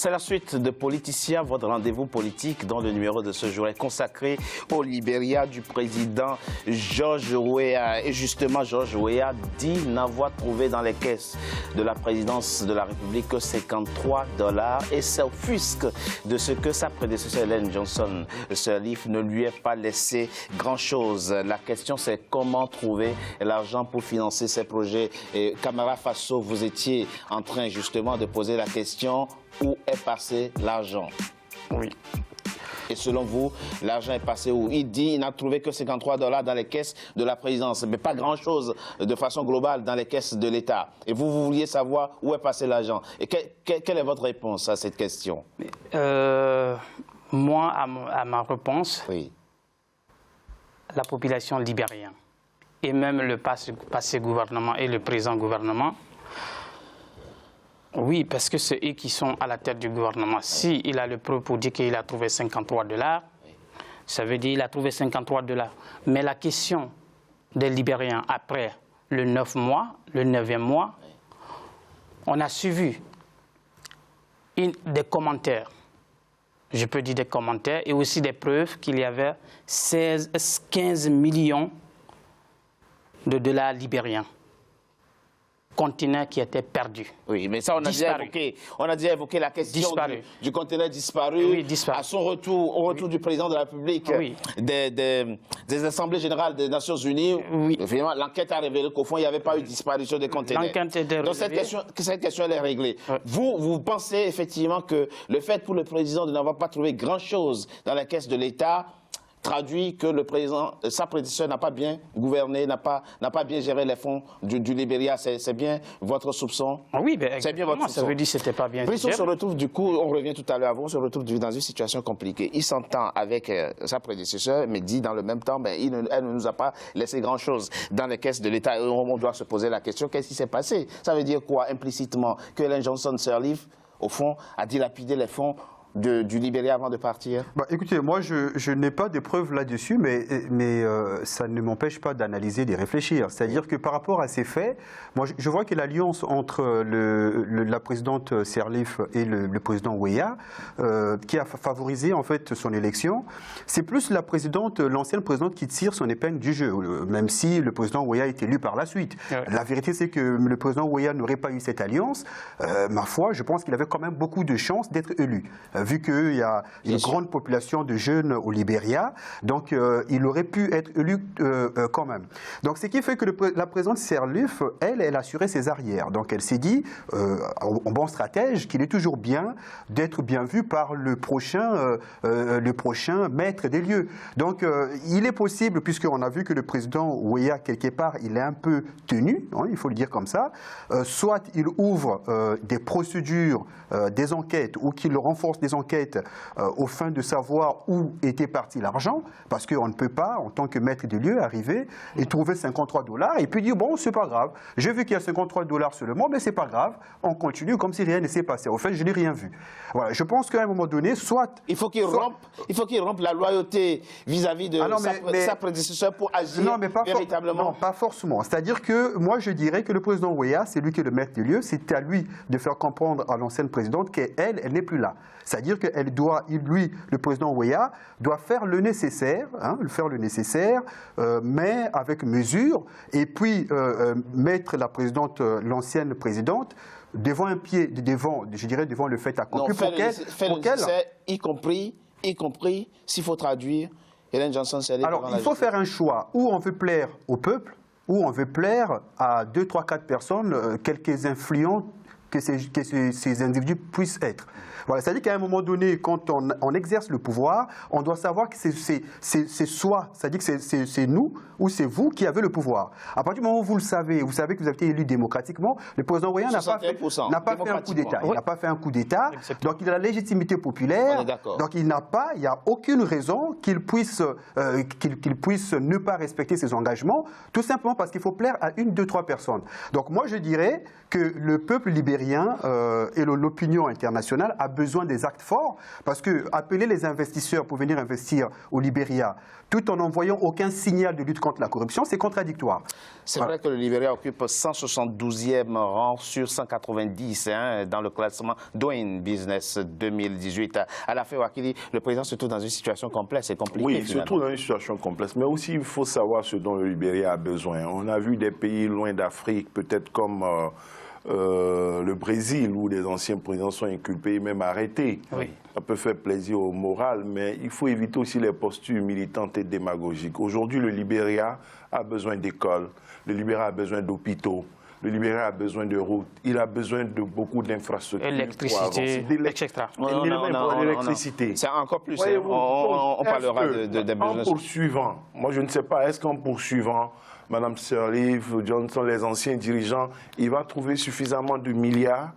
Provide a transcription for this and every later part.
C'est la suite de Politicien, votre rendez-vous politique dont le numéro de ce jour est consacré au Libéria du président George Weah. Et justement, George Weah dit n'avoir trouvé dans les caisses de la présidence de la République que $53 et s'offusque de ce que sa prédécesseur Ellen Johnson Sirleaf ne lui ait pas laissé grand-chose. La question, c'est comment trouver l'argent pour financer ces projets. Et Camara Faso, vous étiez en train justement de poser la question: où est passé l'argent? Oui. Et selon vous, l'argent est passé où? Il dit qu'il n'a trouvé que $53 dans les caisses de la présidence, mais pas grand-chose de façon globale dans les caisses de l'État. Et vous vouliez savoir où est passé l'argent. Et quelle est votre réponse à cette question? Moi, à ma réponse, oui. La population libérienne et même le passé gouvernement et le présent gouvernement, oui, parce que c'est eux qui sont à la tête du gouvernement. S'il a le preuve pour dire qu'il a trouvé $53, ça veut dire qu'il a trouvé $53. Mais la question des Libériens après le 9 mois, le 9e mois, on a suivi des commentaires. Je peux dire des commentaires et aussi des preuves qu'il y avait 15 millions de dollars libériens. Conteneur qui était perdu. Oui, mais ça, on a déjà évoqué la question du conteneur disparu, oui, disparu. À son retour, au retour du président de la République, oui. des assemblées générales des Nations Unies. Oui. L'enquête a révélé qu'au fond, il n'y avait pas eu de disparition des conteneurs. Donc cette question, elle est réglée. Oui. Vous pensez effectivement que le fait pour le président de n'avoir pas trouvé grand-chose dans la caisse de l'État traduit que le président, sa prédécesseur n'a pas bien gouverné, n'a pas bien géré les fonds du Libéria. C'est bien votre soupçon? Oui, c'est bien votre soupçon. Ça veut dire que c'était pas bien géré. On se retrouve, du coup, on revient tout à l'heure, on se retrouve dans une situation compliquée. Il s'entend avec sa prédécesseur, mais dit dans le même temps, elle ne nous a pas laissé grand-chose dans les caisses de l'État. On doit se poser la question, qu'est-ce qui s'est passé? Ça veut dire quoi, implicitement? Que Ellen Johnson Sirleaf, au fond, a dilapidé les fonds du Libéria avant de partir? Écoutez, moi je n'ai pas de preuves là-dessus, mais ça ne m'empêche pas d'analyser, de réfléchir. C'est-à-dire que par rapport à ces faits, moi je vois que l'alliance entre la présidente Sirleaf et le président Weah, qui a favorisé en fait son élection, c'est plus l'ancienne présidente qui tire son épingle du jeu, même si le président Weah est élu par la suite. Ouais. La vérité, c'est que le président Weah n'aurait pas eu cette alliance. Ma foi, je pense qu'il avait quand même beaucoup de chances d'être élu. Vu qu'il y a une grande population de jeunes au Libéria, donc il aurait pu être élu quand même. Donc ce qui fait que la présidente Sirleaf, elle assurait ses arrières. Donc elle s'est dit, en bon stratège, qu'il est toujours bien d'être bien vu par le prochain maître des lieux. Donc il est possible, puisqu'on a vu que le président Weah, quelque part, il est un peu tenu, hein, il faut le dire comme ça, soit il ouvre des procédures, des enquêtes, ou qu'il renforce des enquêtes au fin de savoir où était parti l'argent, parce qu'on ne peut pas, en tant que maître des lieux, arriver et trouver $53 et puis dire, bon, c'est pas grave, j'ai vu qu'il y a $53 seulement, mais c'est pas grave, on continue comme si rien ne s'est passé. Au fait, je n'ai rien vu. Voilà, je pense qu'à un moment donné, soit... Il faut qu'il rompe la loyauté vis-à-vis de sa prédécesseur pour agir véritablement. Non, pas forcément. C'est-à-dire que moi, je dirais que le président Weah, c'est lui qui est le maître des lieux, c'est à lui de faire comprendre à l'ancienne présidente qu'elle n'est plus là. C'est-à-dire qu'elle doit, lui, le président Weah, doit faire le nécessaire, mais avec mesure, et puis mettre la présidente, l'ancienne présidente, devant un pied, devant le fait accompli, pour qu'elle... Y compris, s'il faut traduire, Ellen Johnson Sirleaf. Alors, il faut faire un choix, où on veut plaire au peuple, ou on veut plaire à 2, 3, 4 personnes, quelques influents que ces individus puissent être. Voilà, c'est-à-dire qu'à un moment donné, quand on exerce le pouvoir, on doit savoir que c'est soi, c'est-à-dire que c'est nous ou c'est vous qui avez le pouvoir. À partir du moment où vous le savez, vous savez que vous avez été élu démocratiquement, le président Weah n'a pas fait un coup d'État. Il n'a pas fait un coup d'État, donc il a la légitimité populaire, donc il n'y a aucune raison qu'il puisse ne pas respecter ses engagements, tout simplement parce qu'il faut plaire à 1, 2, 3 personnes. Donc moi je dirais que le peuple libéral Libériens et l'opinion internationale a besoin des actes forts, parce que appeler les investisseurs pour venir investir au Libéria, tout en n'envoyant aucun signal de lutte contre la corruption, c'est contradictoire. C'est vrai que le Libéria occupe 172e rang sur 190 dans le classement Doing Business 2018. À la fin, Wakili, le président se trouve dans une situation complexe et compliquée. Oui, il se trouve dans une situation complexe, mais aussi il faut savoir ce dont le Libéria a besoin. On a vu des pays loin d'Afrique, peut-être comme le Brésil, où les anciens présidents sont inculpés, même arrêtés. Oui. Ça peut faire plaisir au moral, mais il faut éviter aussi les postures militantes et démagogiques. Aujourd'hui, le Libéria a besoin d'écoles, le Libéria a besoin d'hôpitaux, le Libéria a besoin de routes, il a besoin de beaucoup d'infrastructures. Électricité, etc. L'électricité. C'est encore plus. On parlera de besoins. En poursuivant, moi je ne sais pas, est-ce qu'en poursuivant Mme Sirleaf, Johnson, les anciens dirigeants, il va trouver suffisamment de milliards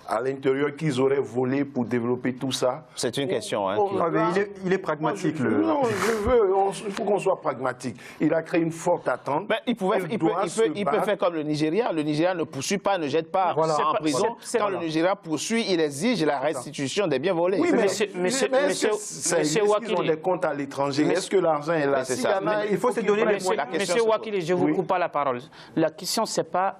à l'intérieur qu'ils auraient volé pour développer tout ça? C'est une question. Il est pragmatique. Non, il faut qu'on soit pragmatique. Il a créé une forte attente. Mais il peut faire comme le Nigeria. Le Nigeria ne poursuit pas, ne jette pas en prison. Quand le Nigeria poursuit, il exige la restitution des biens volés. Oui, mais est-ce qu'ils ont des comptes à l'étranger? Est-ce que l'argent est là? Il faut se donner les moyens. Monsieur Wakili, je ne vous coupe pas la parole. La question, ce n'est pas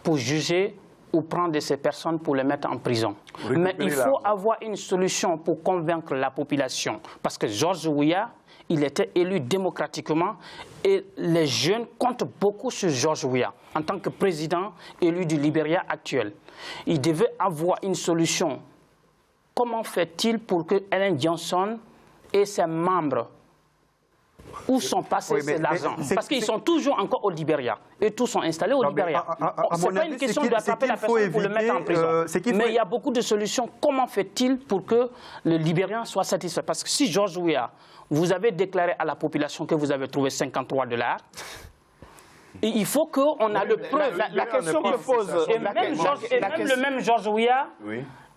pour juger ou prendre ces personnes pour les mettre en prison. Mais il faut avoir une solution pour convaincre la population. Parce que George Weah, il était élu démocratiquement et les jeunes comptent beaucoup sur George Weah en tant que président élu du Libéria actuel. Il devait avoir une solution. Comment fait-il pour que Ellen Johnson et ses membres, où sont passés l'argent? Parce qu'ils sont toujours encore au Libéria. Et tous sont installés au Libéria. Ce n'est pas une question d'attraper la personne pour le mettre en prison. Mais il y a beaucoup de solutions. Comment fait-il pour que le Libérien soit satisfait? Parce que si George Weah, vous avez déclaré à la population que vous avez trouvé $53, et il faut qu'on a le preuve. La question que pose... Et même le même George Weah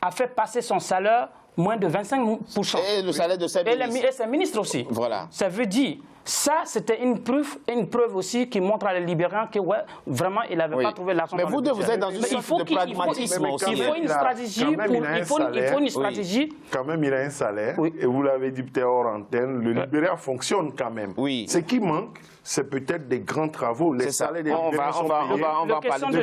a fait passer son salaire moins de 25%. Et le salaire de ses ministres. Et ses ministres aussi. Voilà. Ça veut dire, ça c'était une preuve aussi qui montre à les Libériens que vraiment il n'avait pas trouvé l'argent. Mais vous deux, vous êtes dans une sorte de pragmatisme aussi. Il faut une stratégie. Il faut une stratégie. Quand même, il a un salaire. Et vous l'avez dit peut-être hors antenne, le Libéria fonctionne quand même. Oui. Ce qui manque, c'est peut-être des grands travaux. Les salaires des Libériens sont payés. La question de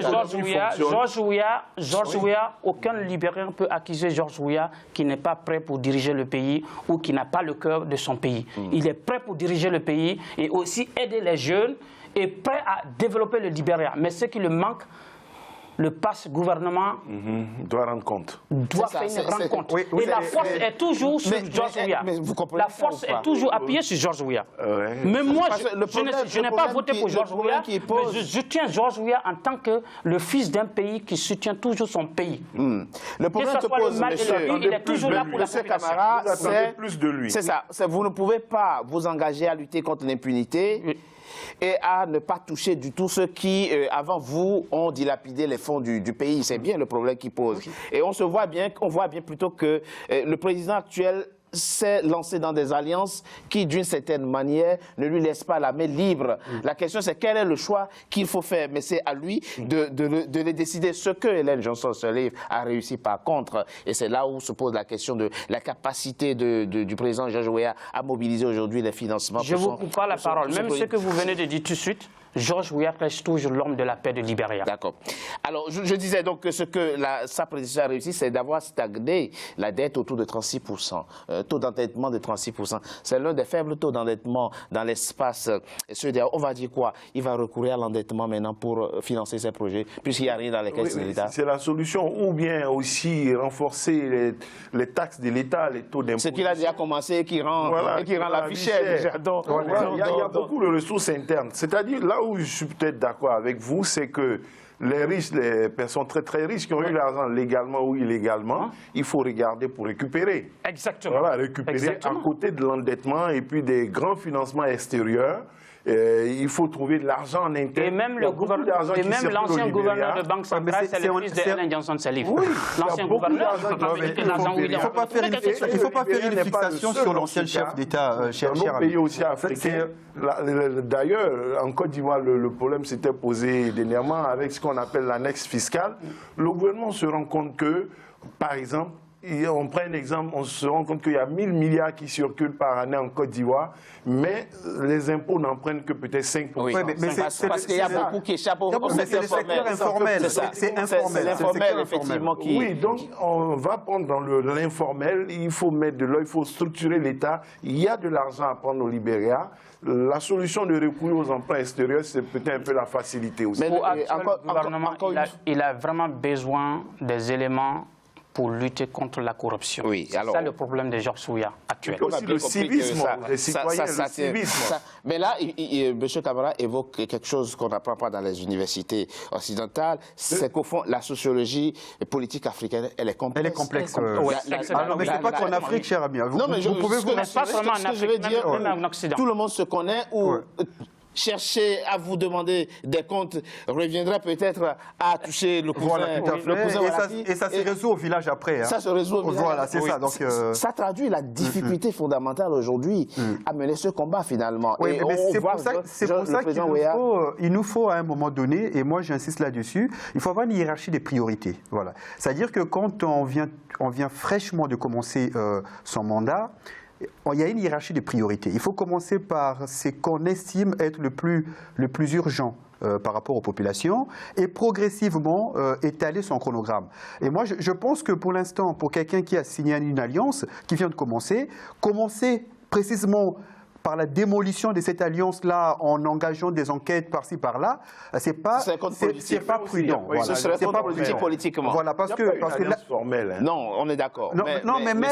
George Weah, aucun Libérien peut accuser George Weah qui n'est pas prêt pour diriger le pays ou qui n'a pas le cœur de son pays. Il est prêt pour diriger le pays et aussi aider les jeunes et prêt à développer le Libéria. Mais ce qui lui manque, le passe gouvernement doit rendre compte. Doit faire une rencontre. Et la force est toujours sur George Weah. La force est toujours appuyée sur George Weah. Mais moi, je n'ai pas voté pour George Weah, mais je tiens George Weah en tant que le fils d'un pays qui soutient toujours son pays. Le problème que pose il est toujours là pour la population. C'est ça. Vous ne pouvez pas vous engager à lutter contre l'impunité et à ne pas toucher du tout ceux qui, avant vous, ont dilapidé les fonds du pays. C'est bien le problème qu'il pose. Et on voit bien plutôt que le président actuel s'est lancé dans des alliances qui, d'une certaine manière, ne lui laissent pas la main libre. La question, c'est quel est le choix qu'il faut faire. Mais c'est à lui de les décider. Ce que Ellen Johnson-Sirleaf a réussi par contre. Et c'est là où se pose la question de la capacité du président George Weah à mobiliser aujourd'hui les financements. Je ne vous coupe pas la parole. Même ce que vous venez de dire tout de suite, George Weah reste toujours l'homme de la paix de Libéria. D'accord. Alors, je disais donc que ce que sa présidence a réussi, c'est d'avoir stagné la dette autour de 36%. Taux d'endettement de 36%. C'est l'un des faibles taux d'endettement dans l'espace. On va dire quoi? Il va recourir à l'endettement maintenant pour financer ses projets, puisqu'il n'y a rien dans les caisses de l'État. C'est la solution. Ou bien aussi renforcer les taxes de l'État, les taux d'impôt. Ce qu'il a déjà commencé et qui rend la vie chère. Il y a beaucoup de ressources internes. C'est-à-dire, là où je suis peut-être d'accord avec vous, c'est que les riches, les personnes très très riches qui ont eu l'argent légalement ou illégalement, il faut regarder pour récupérer. Exactement. Voilà, récupérer à côté de l'endettement et puis des grands financements extérieurs. Il faut trouver de l'argent en interne. Et même l'ancien gouverneur de Banque centrale, c'est le fils de Ellen Johnson-Sirleaf. Oui, l'ancien gouverneur. Il ne faut pas faire une fixation sur l'ancien chef d'État, cher ami. Dans nos pays aussi africains. D'ailleurs, en Côte d'Ivoire, le problème s'était posé dernièrement avec ce qu'on appelle l'annexe fiscale, le gouvernement se rend compte que, par exemple, on prend un exemple, on se rend compte qu'il y a 1000 milliards qui circulent par année en Côte d'Ivoire, mais les impôts n'en prennent que peut-être 5%. Oui, parce qu'il y a beaucoup qui échappent au secteur informel. C'est informel. C'est l'informel, effectivement. Oui, donc on va prendre dans l'informel, il faut mettre de l'eau, il faut structurer l'État. Il y a de l'argent à prendre au Libéria. La solution de recourir aux emprunts extérieurs, c'est peut-être un peu la facilité aussi. Mais le gouvernement, il a vraiment besoin des éléments pour lutter contre la corruption. Oui, c'est ça le problème de Georges Weah actuel. Aussi le civisme, les citoyens, le civisme. Mais là, M. Camara évoque quelque chose qu'on n'apprend pas dans les universités occidentales, c'est qu'au fond, la sociologie politique africaine, elle est complexe. Elle est complexe. Non, mais c'est pas qu'en Afrique, cher ami. Non, mais vous pouvez vous pas seulement en Afrique, même en Occident. Tout le monde se connaît ou... Chercher à vous demander des comptes reviendrait peut-être à toucher le cousin. Voilà, tout à fait. Et ça se résout au village après. Hein. Ça se résout au village. Voilà, c'est ça. Donc, ça traduit la difficulté fondamentale aujourd'hui à mener ce combat finalement. Oui, mais c'est pour ça qu'il nous faut à un moment donné, et moi j'insiste là-dessus, il faut avoir une hiérarchie des priorités. Voilà. C'est-à-dire que quand on vient fraîchement de commencer son mandat, il y a une hiérarchie des priorités. Il faut commencer par ce qu'on estime être le plus urgent par rapport aux populations et progressivement étaler son chronogramme. Et moi, je pense que pour l'instant, pour quelqu'un qui a signé une alliance, qui vient de commencer précisément par la démolition de cette alliance-là, en engageant des enquêtes par-ci, par-là, c'est pas prudent. Oui, ce serait contre-productif politiquement. Voilà, parce que formelle, hein. Non, on est d'accord. Mais même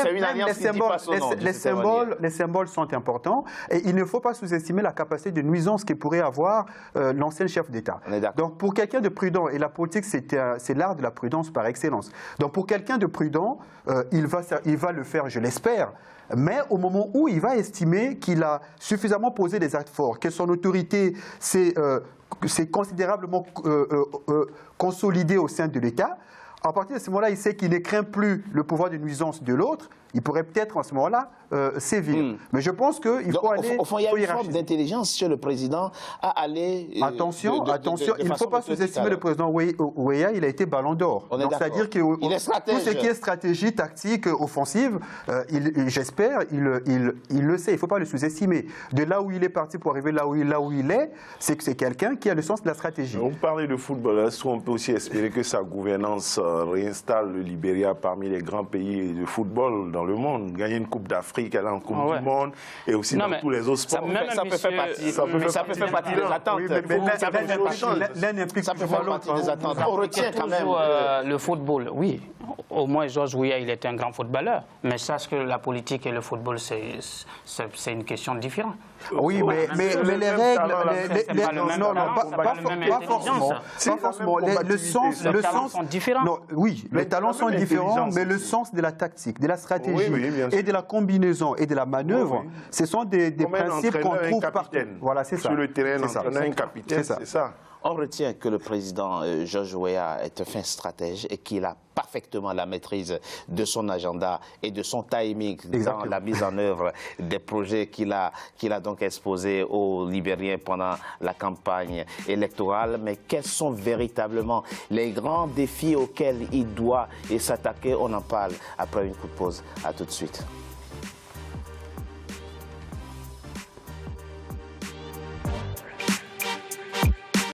les symboles sont importants et il ne faut pas sous-estimer la capacité de nuisance que pourrait avoir l'ancien chef d'État. Donc pour quelqu'un de prudent, et la politique c'est l'art de la prudence par excellence. Donc pour quelqu'un de prudent, il va le faire, je l'espère. Mais au moment où il va estimer qu'il a suffisamment posé des actes forts, que son autorité s'est considérablement consolidée au sein de l'État, à partir de ce moment-là, il sait qu'il ne craint plus le pouvoir de nuisance de l'autre. Il pourrait peut-être en ce moment-là sévir. Mais je pense qu'il faut aller... Au fond, il y a une forme d'intelligence chez le président à aller... Attention, il ne faut pas sous-estimer le président Weah, il a été ballon d'or. C'est-à-dire que tout ce qui est stratégie, tactique, offensive, j'espère, il le sait. Il ne faut pas le sous-estimer. De là où il est parti pour arriver là où il est, c'est que c'est quelqu'un qui a le sens de la stratégie. Vous parlez de football, est-ce qu'on peut aussi espérer que sa gouvernance réinstalle le Libéria parmi les grands pays de football dans le monde, gagner une Coupe d'Afrique, aller en Coupe du Monde et aussi dans tous les autres sports. Ça peut faire partie des attentes. Ça peut faire partie des attentes. On retient quand même le football, oui. Au moins, Georges Weah, il était un grand footballeur. Mais sache que la politique et le football, c'est une question différente. Oui, mais les règles... Non, pas forcément. Les talents sont différents. Oui, les talents sont différents, mais le sens de la tactique, de la stratégie et de la combinaison et de la manœuvre, ce sont des principes qu'on trouve partout. Voilà, c'est ça. Sur le terrain, l'entraîneur, un capitaine, c'est ça. On retient que le président Georges Weah est un fin stratège et qu'il a parfaitement la maîtrise de son agenda et de son timing dans la mise en œuvre des projets qu'il a donc exposés aux Libériens pendant la campagne électorale. Mais quels sont véritablement les grands défis auxquels il doit s'attaquer? On en parle après une courte pause. À tout de suite.